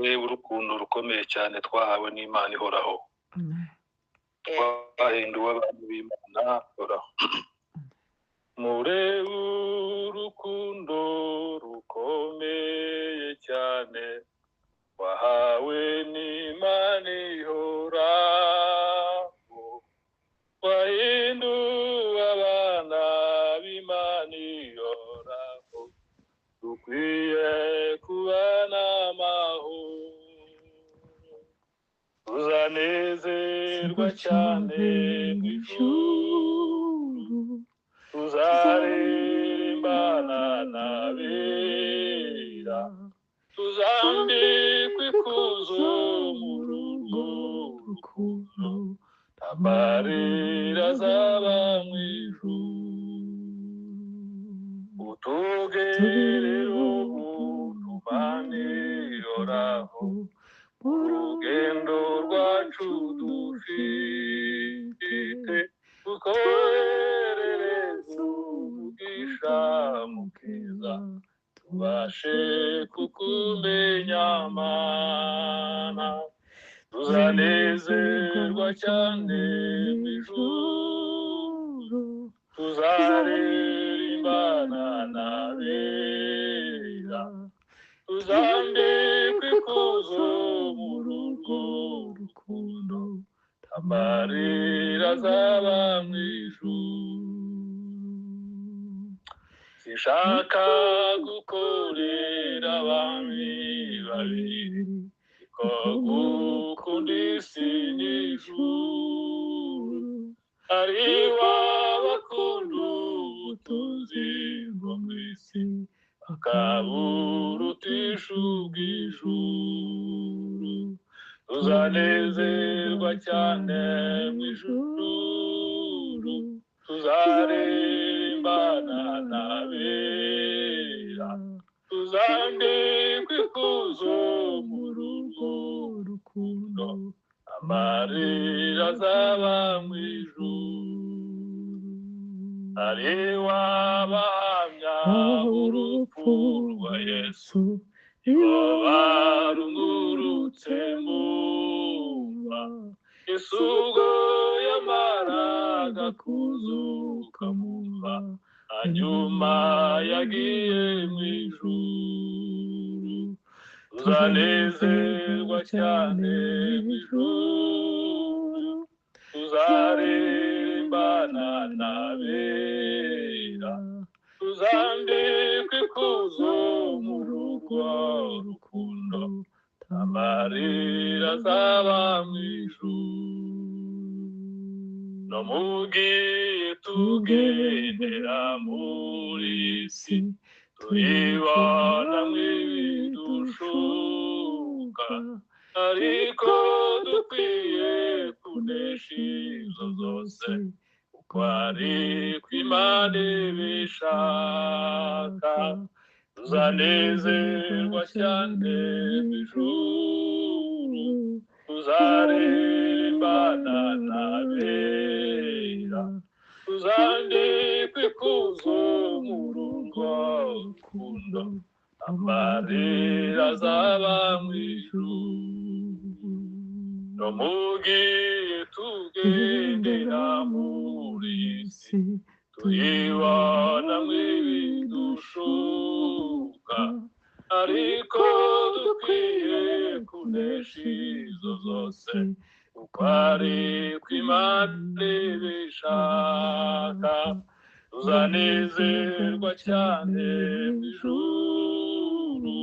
urukundo rukomeye cyane twahawe n'Imana ihoraho. Twahinduwe abantu b'Imana ihoraho. Murebe urukundo rukomeye cyane wahawe n'Imana ihoraho. Twahinduwe abana b'Imana ihoraho. Dukwiye kubana amahoro. Tuzanezerwa cyane mu ijuru. Tuzaririmbana n'abera. Tuzambikwa ikuzo muri urwo rukundo. Amarira azaba mu ijuru. Utugerero ubuntu Mana ihoraho. Urugendo rwacu dufite dukoherereze umugisha mukiza. Tubashe kukumenya Mana. Tuzanezerwa cyane mu ijuru. Tuzaririmbana n'abera. Tuzambikwa ikuzo muri urwo rukundo. Amarira azaba mu ijuru. Sinshaka gukorera abami babiri, ko gukunda isi n'ijuru. Ari wabakunda ubutunzi bwo mu isi, bakaburutisha ubw'ijuru. Tuzanezerwa cyane mu ijuru. Tuzaririmbana n'abera. Tuzambikwa ikuzo muri urwo rukundo. Amarira azaba mu ijuru. Ari wabahamya urupfu rwa Yesu, iyo barungurutse mu mva. Yesu ubwo yamaraga kuzuka mu mva, hanyuma yagiye mu ijuru. Tuzanezerwa cyane mu ijuru. Tuzaririmbana n'abera. Tuzambikwa ikuzo muri urwo rukundo. Amarira azaba mu ijuru. No mu gihe tugendera muri isi, turibona mw'ibidushuka. Ariko dukwiye kunesha izo zose, kuko ari kw'Imana ibishaka. Tuzanezerwa cyane mu ijuru. Tuzaririmbana n'abera. Tuzambikwa ikuzo muri urwo rukundo. Amarira azaba mu ijuru. No mu gihe tugendera muri isi, turibona mw'ibidushuka. Ariko dukwiye kunesha izo zose, kuko ari kw'Imana ibishaka. Tuzanezerwa cyane mu ijuru.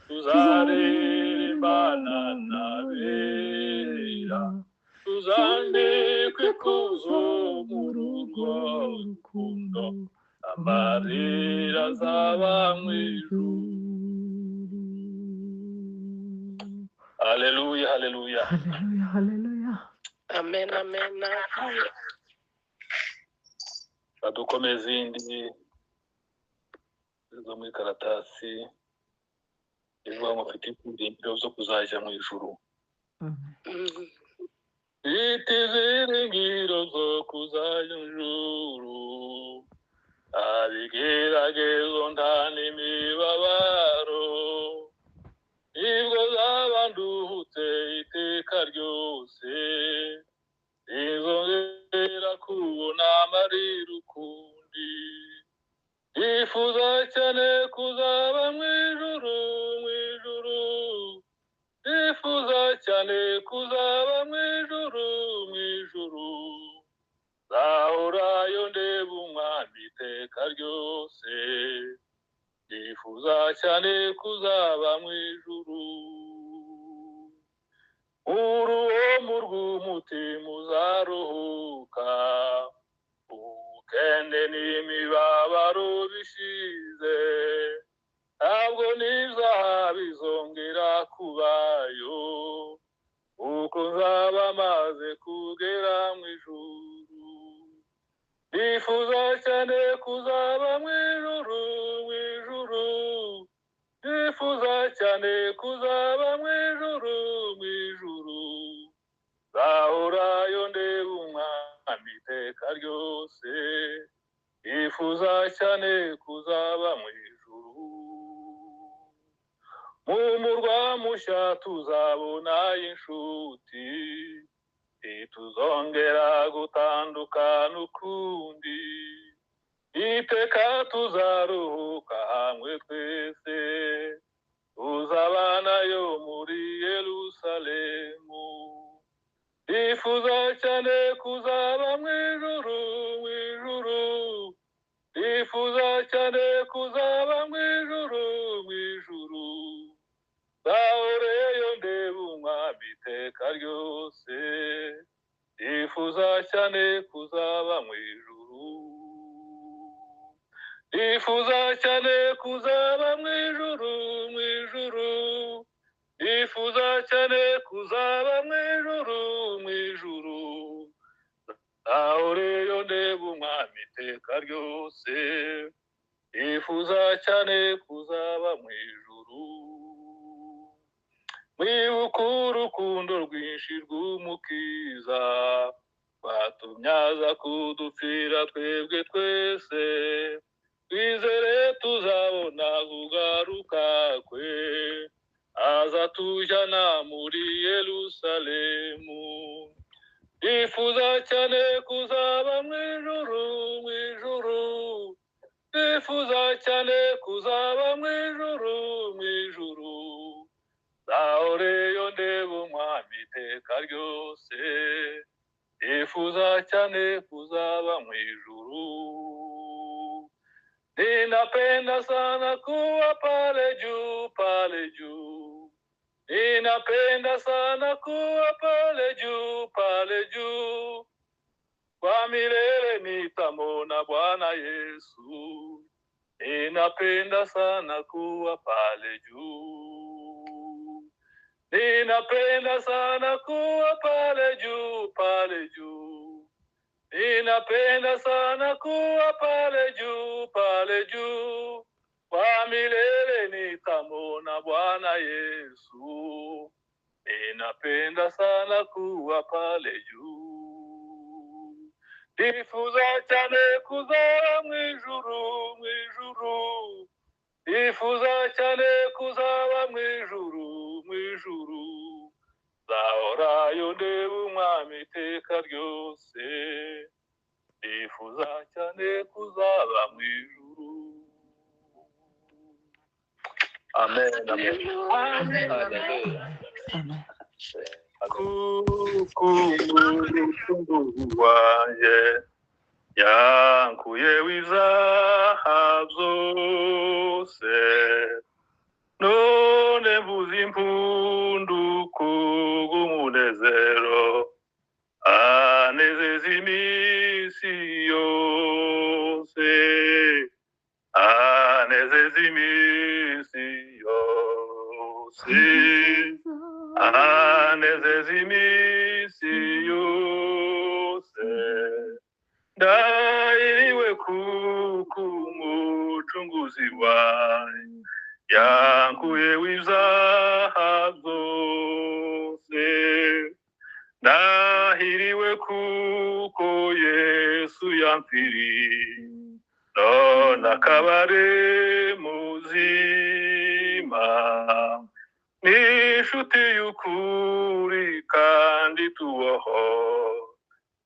Tuzaririmbana n'abera. Tuzambikwa ikuzo muri urwo rukundo. Amarira azaba mu ijuru. Haleluya, haleluya. Haleluya, haleluya. Amen, amen. Badukomeza izindi zo muri karatasi ivuga ngo mfite ibyiringiro zo kuzajya mu ijuru. Mfite ibyiringiro zo kuzajya mu ijuru. Abigeragezo nta n'imibabaro. Nibwo zaba iteka ryose sinzongera kubona amarira ukundi nifuza cyane kuzaba mu ijuru nifuza cyane kuzaba mu ijuru zahorayo ndeba umwami iteka ryose nifuza cyane kuzaba mu ijuru uruhombo rw'umutima uzaruhuka ubukene n'imibabaro bishize ntabwo n'ibyaha bizongera kubayo kuko nzaba maze kugera mu ijuru nifuza cyane kuzaba mu ijuru nifuza cyane kuzaba mu ijuru zahorayo ndeba umwami iteka ryose nifuza cyane kuzaba mu ijuru mu murwa mushya tuzabona inshuti ntituzongera gutandukana ukundi iteka tuzaruhuka hamwe twese tuzabanayo muri Yerusalemu nifuza cyane kuzaba mu ijuru nifuza cyane kuzaba mu ijuru zahoreyo ndeba umwami iteka ryose nifuza cyane kuzaba mu ijuru nifuza cyane kuzaba mu ijuru nifuza cyane kuzaba mu ijuru zahoreyo ndeba umwami iteka ryose nifuza cyane kuzaba mu ijuru mwibuka urukundo rwinshi rw'umukiza rwatumye aza kudupfira twebwe twese twizere tuzabona kugaruka kwe aza tujyana muri Yerusalemu nifuza cyane kuzaba mu ijuru nifuza cyane kuzaba mu ijuru zahoreyo ndeba umwami iteka ryose nifuza cyane kuzaba mu ijuru ninapenda sana kuwa pale juu ninapenda sana kuwa pale juu kwa milele nitamwona Bwana Yesu ninapenda sana kuwa pale juu ninapenda sana kuwa pale juu ninapenda sana kuwa pale juu kwa milele nitamwona Bwana Yesu ninapenda sana kuwa pale juu nifuza cyane kuzaba mu ijuru nifuza cyane kuzaba mu ijuru zahorayo ndeba umwami iteka ryose nifuza cyane kuzaba mu ijuru amen kuko umucunguzi wanjye yankuye w'ibyaha byose none mvuze impundu kubw'umunezero anezeza iminsi yose anezeza iminsi yose anezeza iminsi yose ndahiriwe kuko umucunguzi wanjye yankuye w'ibyaha byose ndahiriwe kuko Yesu yampfiriye none akaba ari muzima nishu inshuti y'ukuri kandi tubaho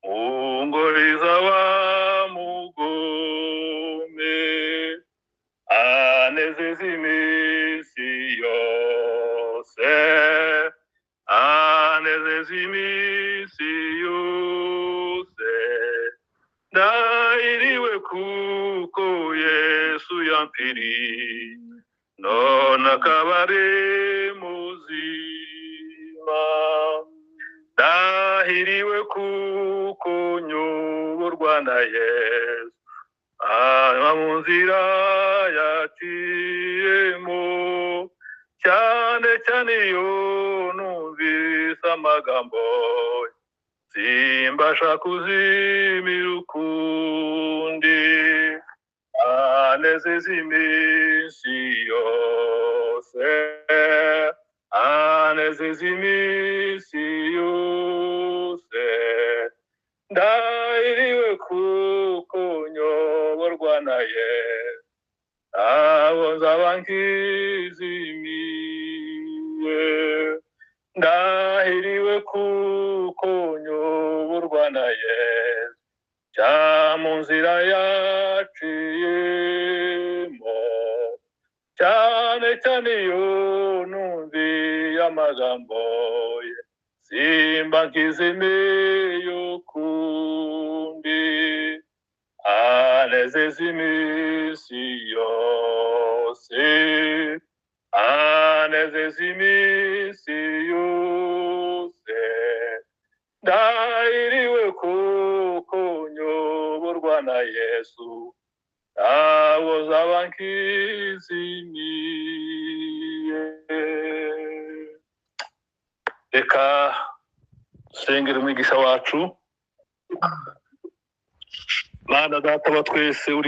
mu ngori z'abamugome anezeza iminsi yose anezeza iminsi yose ndahiriwe kuko Yesu yampiriye none akaba ari muzima ndahiriwe kuko nyoborwa na Yesu aba mu nzira yaciyemo cyane cyane iyo numvise amagambo simbasha kuzimira ukundi anezeza iminsi yose anezeza iminsi yose ndahiriwe kuko nyoborwa na Yesu abo nzaba nkizimiye ndahiriwe kuko nyoborwa na Yesu cya mu nzira yaciyemo cyane cyane iyo numviye amagambo ye simba nkizimiye ukundi anezeza iminsi yose anezeza iminsi yose ndahiriwe kuko nyoborwa na Yesu abo zaba nkizimiye. Reka dusengere umwigisha wacu. Mana data wa twese uri